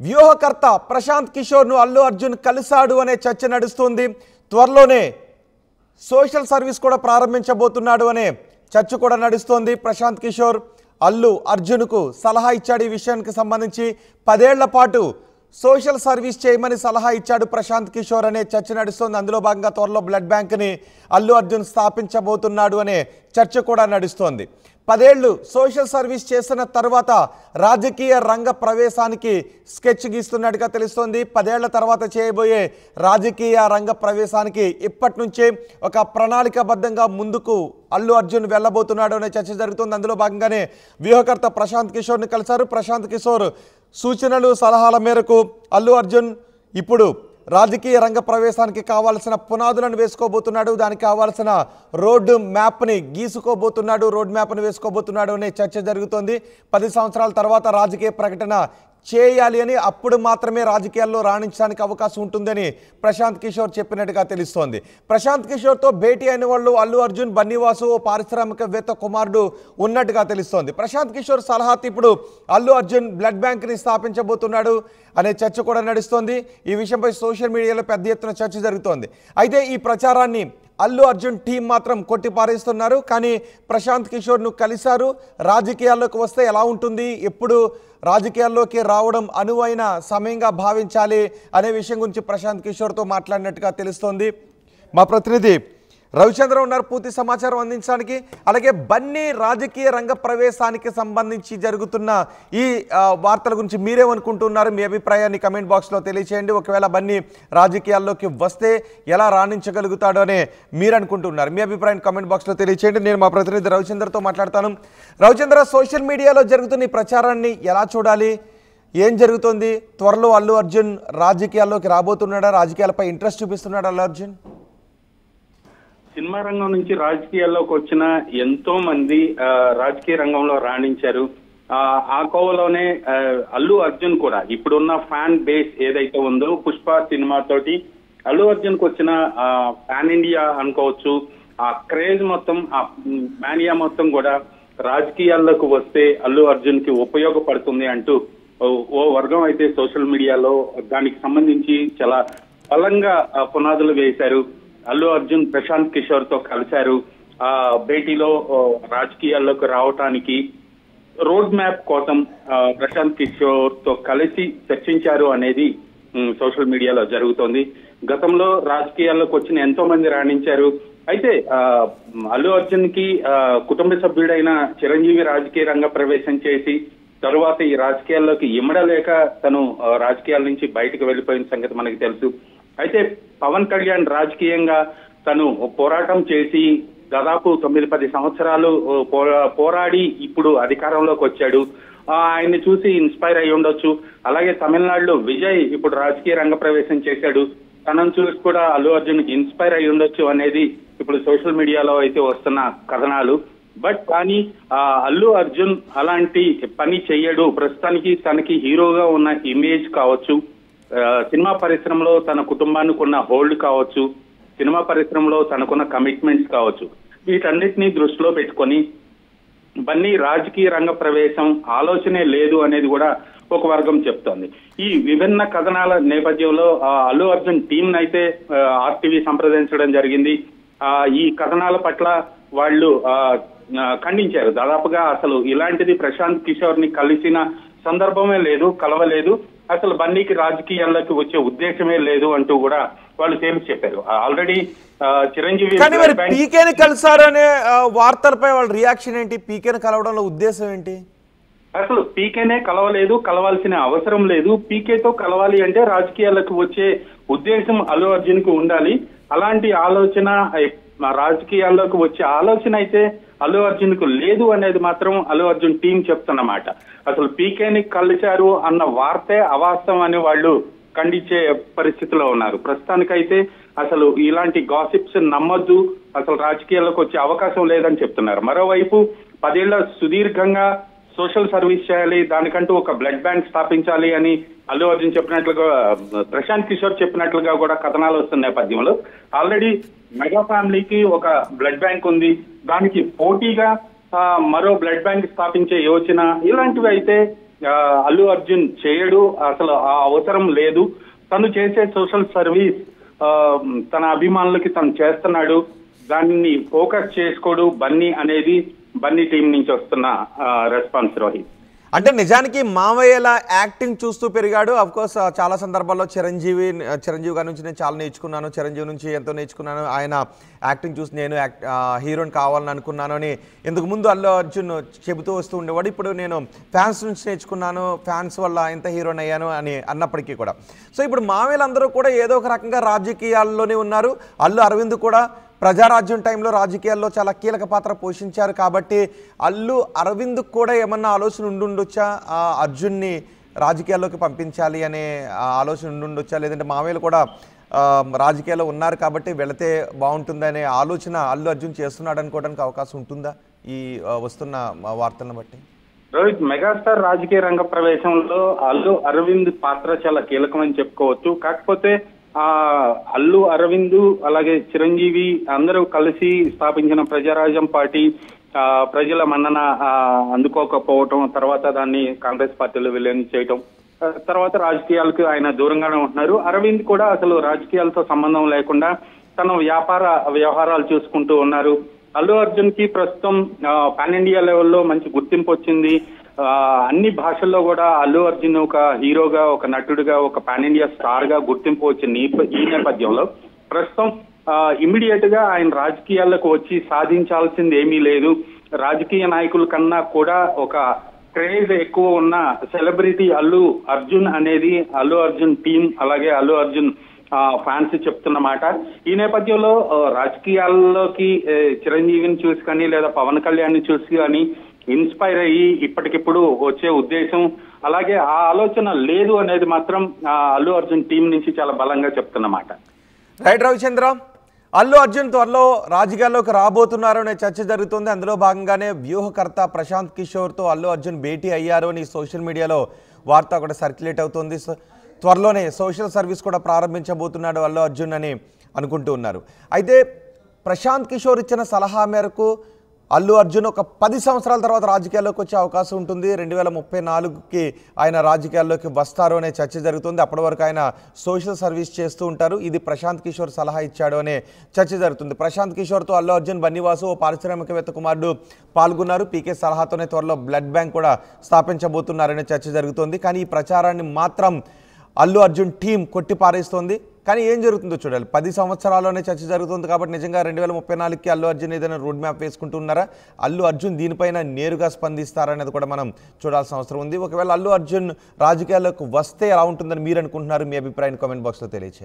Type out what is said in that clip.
వ్యూహకర్త ప్రశాంత్ కిషోర్ను అల్లు అర్జున్ కలిశాడు అనే చర్చ నడుస్తుంది. త్వరలోనే సోషల్ సర్వీస్ కూడా ప్రారంభించబోతున్నాడు అనే చర్చ కూడా నడుస్తోంది. ప్రశాంత్ కిషోర్ అల్లు అర్జున్కు సలహా ఇచ్చాడు. ఈ విషయానికి సంబంధించి 10 ఏళ్ల పాటు సోషల్ సర్వీస్ చేయమని సలహా ఇచ్చాడు ప్రశాంత్ కిషోర్ అనే చర్చ నడుస్తోంది. అందులో భాగంగా త్వరలో బ్లడ్ బ్యాంక్ని అల్లు అర్జున్ స్థాపించబోతున్నాడు అనే చర్చ కూడా నడుస్తోంది. 10 ఏళ్లు సోషల్ సర్వీస్ చేసిన తర్వాత రాజకీయ రంగ ప్రవేశానికి స్కెచ్ గీస్తున్నట్టుగా తెలుస్తోంది. 10 ఏళ్ల తర్వాత చేయబోయే రాజకీయ రంగ ప్రవేశానికి ఇప్పటి నుంచే ఒక ప్రణాళికాబద్ధంగా ముందుకు అల్లు అర్జున్ వెళ్ళబోతున్నాడు అనే చర్చ జరుగుతుంది. అందులో భాగంగానే వ్యూహకర్త ప్రశాంత్ కిషోర్ని కలిశారు. ప్రశాంత్ కిషోర్ సూచనలు సలహాల మేరకు అల్లు అర్జున్ ఇప్పుడు రాజకీయ రంగ ప్రవేశానికి కావాల్సిన పునాదులను వేసుకోబోతున్నాడు. దానికి కావాల్సిన రోడ్ మ్యాప్ని గీసుకోబోతున్నాడు, రోడ్ మ్యాప్ని వేసుకోబోతున్నాడు అనే చర్చ జరుగుతోంది. 10 సంవత్సరాల తర్వాత రాజకీయ ప్రకటన చేయాలి అని, అప్పుడు మాత్రమే రాజకీయాల్లో రాణించడానికి అవకాశం ఉంటుందని ప్రశాంత్ కిషోర్ చెప్పినట్టుగా తెలుస్తోంది. ప్రశాంత్ కిషోర్తో భేటీ అయిన వాళ్ళు అల్లు అర్జున్, బన్నీవాసు, పారిశ్రామికవేత్త కుమారుడు ఉన్నట్టుగా తెలుస్తోంది. ప్రశాంత్ కిషోర్ సలహాతో ఇప్పుడు అల్లు అర్జున్ బ్లడ్ బ్యాంక్ని స్థాపించబోతున్నాడు అనే చర్చ కూడా నడుస్తోంది. ఈ విషయంపై సోషల్ మీడియాలో పెద్ద ఎత్తున చర్చ జరుగుతోంది. అయితే ఈ ప్రచారాన్ని అల్లు అర్జున్ టీం మాత్రం కొట్టిపారేస్తున్నారు. కానీ ప్రశాంత్ కిషోర్ను కలిశారు. రాజకీయాల్లోకి వస్తే ఎలా ఉంటుంది, ఎప్పుడు రాజకీయాల్లోకి రావడం అనువైన సమయంగా భావించాలి అనే విషయం గురించి ప్రశాంత్ కిషోర్తో మాట్లాడినట్టుగా తెలుస్తోంది. మా ప్రతినిధి రవిచంద్ర ఉన్నారు పూర్తి సమాచారం అందించడానికి. అలాగే బన్నీ రాజకీయ రంగ ప్రవేశానికి సంబంధించి జరుగుతున్న ఈ వార్తల గురించి మీరేమనుకుంటున్నారు? మీ అభిప్రాయాన్ని కమెంట్ బాక్స్లో తెలియచేయండి. ఒకవేళ బన్నీ రాజకీయాల్లోకి వస్తే ఎలా రాణించగలుగుతాడు అని మీరు అనుకుంటున్నారు? మీ అభిప్రాయాన్ని కమెంట్ బాక్స్లో తెలియచేయండి. నేను మా ప్రతినిధి రవిచంద్రతో మాట్లాడతాను. రవిచంద్ర, సోషల్ మీడియాలో జరుగుతున్న ఈ ప్రచారాన్ని ఎలా చూడాలి? ఏం జరుగుతుంది? త్వరలో అల్లు అర్జున్ రాజకీయాల్లోకి రాబోతున్నాడా? రాజకీయాలపై ఇంట్రెస్ట్ చూపిస్తున్నాడా అల్లు అర్జున్? సినిమా రంగం నుంచి రాజకీయాల్లోకి వచ్చిన ఎంతో మంది రాజకీయ రంగంలో రాణించారు. ఆ కోవలోనే అల్లు అర్జున్ కూడా ఇప్పుడున్న ఫ్యాన్ బేస్ ఏదైతే ఉందో పుష్ప సినిమాతోటి అల్లు అర్జున్ కు వచ్చిన పాన్ ఇండియా అనుకోవచ్చు, ఆ క్రేజ్ మొత్తం, ఆ మానియా మొత్తం కూడా రాజకీయాల్లోకి వస్తే అల్లు అర్జున్ కి ఉపయోగపడుతుంది అంటూ ఓ వర్గం అయితే సోషల్ మీడియాలో దానికి సంబంధించి చాలా బలంగా పునాదులు వేశారు. అల్లు అర్జున్ ప్రశాంత్ కిషోర్ తో కలిశారు. ఆ భేటీలో రాజకీయాల్లోకి రావటానికి రోడ్ మ్యాప్ కోసం ప్రశాంత్ కిషోర్ తో కలిసి చర్చించారు అనేది సోషల్ మీడియాలో జరుగుతోంది. గతంలో రాజకీయాల్లోకి వచ్చిన ఎంతో మంది రాణించారు. అయితే అల్లు అర్జున్ కి కుటుంబ సభ్యుడైన చిరంజీవి రాజకీయ రంగ ప్రవేశం చేసి తరువాత ఈ రాజకీయాల్లోకి ఇమ్మడలేక తను రాజకీయాల నుంచి బయటకు వెళ్లిపోయిన సంగతి మనకి తెలుసు. అయితే పవన్ కళ్యాణ్ రాజకీయంగా తను పోరాటం చేసి దాదాపు 9-10 సంవత్సరాలు పోరాడి ఇప్పుడు అధికారంలోకి వచ్చాడు. ఆయన్ని చూసి ఇన్స్పైర్ అయి ఉండొచ్చు. అలాగే తమిళనాడులో విజయ్ ఇప్పుడు రాజకీయ రంగ ప్రవేశం చేశాడు. తనను చూసి కూడా అల్లు అర్జున్ ఇన్స్పైర్ అయి ఉండొచ్చు అనేది ఇప్పుడు సోషల్ మీడియాలో అయితే వస్తున్న కథనాలు. బట్ కానీ అల్లు అర్జున్ అలాంటి పని చెయ్యడు. ప్రస్తుతానికి తనకి హీరోగా ఉన్న ఇమేజ్ కావచ్చు, సినిమా పరిశ్రమలో తన కుటుంబానికి ఉన్న హోల్డ్ కావచ్చు, సినిమా పరిశ్రమలో తనకున్న కమిట్మెంట్స్ కావచ్చు, వీటన్నిటినీ దృష్టిలో పెట్టుకొని బన్నీ రాజకీయ రంగ ప్రవేశం ఆలోచనే లేదు అనేది కూడా ఒక వర్గం చెప్తోంది. ఈ విభిన్న కథనాల నేపథ్యంలో అల్లు అర్జున్ టీం అయితే ఆర్టీవీ సంప్రదించడం జరిగింది. ఈ కథనాల పట్ల వాళ్ళు ఖండించారు. దాదాపుగా అసలు ఇలాంటిది ప్రశాంత్ కిషోర్ ని కలిసిన సందర్భమే లేదు, కలవలేదు, అసలు బన్నీకి రాజకీయాల్లోకి వచ్చే ఉద్దేశమే లేదు అంటూ కూడా వాళ్ళు తేల్చి చెప్పారు. ఆల్రెడీ చిరంజీవి పీకేని కలిసారనే వార్తలపై వాళ్ళ రియాక్షన్ ఏంటి? పీకేని కలవడంలో ఉద్దేశం ఏంటి? అసలు పీకేనే కలవలేదు, కలవాల్సిన అవసరం లేదు. పీకేతో కలవాలి అంటే రాజకీయాలకు వచ్చే ఉద్దేశం అల్లు అర్జున్ కు ఉండాలి. అలాంటి ఆలోచన రాజకీయాల్లోకి వచ్చే ఆలోచన అయితే అల్లు అర్జున్ కు లేదు అనేది మాత్రం అల్లు అర్జున్ టీం చెప్తున్నమాట. అసలు పీకేని కలిశారు అన్న వార్తే అవాస్తవం అని వాళ్ళు ఖండించే పరిస్థితిలో ఉన్నారు. ప్రస్తుతానికైతే అసలు ఇలాంటి గాసిప్స్ నమ్మొద్దు, అసలు రాజకీయాల్లోకి వచ్చే అవకాశం లేదని చెప్తున్నారు. మరోవైపు 10 ఏళ్ల సుదీర్ఘంగా సోషల్ సర్వీస్ చేయాలి, దానికంటూ ఒక బ్లడ్ బ్యాంక్ స్థాపించాలి అని అల్లు అర్జున్ చెప్పినట్లుగా, ప్రశాంత్ కిషోర్ చెప్పినట్లుగా కూడా కథనాలు వస్తున్న నేపథ్యంలో ఆల్రెడీ మెగా ఫ్యామిలీకి ఒక బ్లడ్ బ్యాంక్ ఉంది. దానికి పోటీగా మరో బ్లడ్ బ్యాంక్ స్థాపించే యోచన, ఇలాంటివి అయితే అల్లు అర్జున్ చేయడు, అసలు ఆ అవసరం లేదు, తను చేసే సోషల్ సర్వీస్ తన అభిమానులకి తను చేస్తున్నాడు, దాన్ని ఫోకస్ చేసుకోడు బన్నీ అనేది బన్నీ టీం నుంచి వస్తున్న రెస్పాన్స్ రోహిత్. అంటే నిజానికి మావయ్యల యాక్టింగ్ చూస్తూ పెరిగాడు. కోర్స్ చాలా సందర్భాల్లో చిరంజీవి గారి నుంచి నేను చాలా నేర్చుకున్నాను, చిరంజీవి నుంచి ఎంతో నేర్చుకున్నాను, ఆయన యాక్టింగ్ చూసి నేను హీరోని కావాలని అనుకున్నాను అని ఇంతకు ముందు అల్లు అర్జున్ చెబుతూ వస్తూ ఉండేవాడు. ఇప్పుడు నేను ఫ్యాన్స్ నుంచి నేర్చుకున్నాను, ఫ్యాన్స్ వల్ల ఇంత హీరోని అయ్యాను అని అన్నప్పటికీ కూడా. సో ఇప్పుడు మావయ్యలందరూ కూడా ఏదో ఒక రకంగా రాజకీయాల్లోనే ఉన్నారు. అల్లు అరవింద్ కూడా ప్రజారాజ్యం టైంలో రాజకీయాల్లో చాలా కీలక పాత్ర పోషించారు. కాబట్టి అల్లు అరవింద్ కూడా ఏమన్నా ఆలోచన ఉండుండొచ్చా, అర్జున్ని రాజకీయాల్లోకి పంపించాలి అనే ఆలోచన ఉండుండొచ్చా, లేదంటే మామయ్యలు కూడా రాజకీయాల్లో ఉన్నారు కాబట్టి వెళితే బాగుంటుందనే ఆలోచన అల్లు అర్జున్ చేస్తున్నాడు అనుకోవడానికి అవకాశం ఉంటుందా ఈ వస్తున్న వార్తలను బట్టి? రోహిత్, మెగాస్టార్ రాజకీయ రంగ ప్రవేశంలో అల్లు అరవింద్ పాత్ర చాలా కీలకమని చెప్పుకోవచ్చు. కాకపోతే అల్లు అరవింద్ అలాగే చిరంజీవి అందరూ కలిసి స్థాపించిన ప్రజారాజ్యం పార్టీ ప్రజల మన్నన అందుకోకపోవటం, తర్వాత దాన్ని కాంగ్రెస్ పార్టీలో విలీనం చేయటం, తర్వాత రాజకీయాలకు ఆయన దూరంగానే ఉంటున్నారు. అరవింద్ కూడా అసలు రాజకీయాలతో సంబంధం లేకుండా తన వ్యాపార వ్యవహారాలు చూసుకుంటూ ఉన్నారు. అల్లు అర్జున్ కి ప్రస్తుతం పాన్ ఇండియా లెవెల్లో మంచి గుర్తింపు వచ్చింది. అన్ని భాషల్లో కూడా అల్లు అర్జున్ ఒక హీరోగా, ఒక నటుడిగా, ఒక పాన్ ఇండియా స్టార్ గా గుర్తింపు వచ్చింది. ఈ నేపథ్యంలో ప్రస్తుతం ఇమ్మీడియట్ గా ఆయన రాజకీయాలకు వచ్చి సాధించాల్సింది ఏమీ లేదు. రాజకీయ నాయకుల కన్నా కూడా ఒక క్రేజ్ ఎక్కువ ఉన్న సెలబ్రిటీ అల్లు అర్జున్ అనేది అల్లు అర్జున్ టీం అలాగే అల్లు అర్జున్ ఫ్యాన్స్ చెప్తున్న మాట. ఈ నేపథ్యంలో రాజకీయాల్లోకి చిరంజీవిని చూసి కానీ లేదా పవన్ కళ్యాణ్ ని చూసి కానీ ఇన్స్పైర్ అయ్యి ఇప్పటికిప్పుడు వచ్చే ఉద్దేశం అలాగే ఆ ఆలోచన లేదు అనేది మాత్రం అల్లు అర్జున్ టీం నుంచి చాలా బలంగా చెప్తున్నమాట. రైట్ రవిచంద్ర, అల్లు అర్జున్ త్వరలో రాజకీయాల్లోకి రాబోతున్నారు అనే చర్చ జరుగుతుంది. అందులో భాగంగానే వ్యూహకర్త ప్రశాంత్ కిషోర్తో అల్లు అర్జున్ భేటీ అయ్యారు అని సోషల్ మీడియాలో వార్త కూడా సర్క్యులేట్ అవుతుంది. త్వరలోనే సోషల్ సర్వీస్ కూడా ప్రారంభించబోతున్నాడు అల్లు అర్జున్ అని అనుకుంటూ ఉన్నారు. అయితే ప్రశాంత్ కిషోర్ ఇచ్చిన సలహా మేరకు అల్లు అర్జున్ ఒక 10 సంవత్సరాల తర్వాత రాజకీయాల్లోకి వచ్చే అవకాశం ఉంటుంది. 2034కి ఆయన రాజకీయాల్లోకి వస్తారు అనే చర్చ జరుగుతుంది. అప్పటి వరకు ఆయన సోషల్ సర్వీస్ చేస్తూ ఉంటారు. ఇది ప్రశాంత్ కిషోర్ సలహా ఇచ్చాడు అనే చర్చ జరుగుతుంది. ప్రశాంత్ కిషోర్తో అల్లు అర్జున్, బన్నీవాసు, ఓ పారిశ్రామికవేత్త కుమారుడు పాల్గొన్నారు. పీకే సలహాతోనే త్వరలో బ్లడ్ బ్యాంక్ కూడా స్థాపించబోతున్నారనే చర్చ జరుగుతుంది. కానీ ఈ ప్రచారాన్ని మాత్రం అల్లు అర్జున్ టీం కొట్టి పారేస్తోంది. కానీ ఏం జరుగుతుందో చూడాలి. 10 సంవత్సరాల్లోనే చర్చ జరుగుతుంది కాబట్టి నిజంగా 2034కి అల్లు అర్జున్ ఏదైనా రోడ్ మ్యాప్ వేసుకుంటున్నారా, అల్లు అర్జున్ దీనిపైన నేరుగా స్పందిస్తారనేది కూడా మనం చూడాల్సిన అవసరం ఉంది. ఒకవేళ అల్లు అర్జున్ రాజకీయాల్లోకి వస్తే ఎలా ఉంటుందని మీరు అనుకుంటున్నారు? మీ అభిప్రాయాన్ని కామెంట్ బాక్స్లో తెలియజేయండి.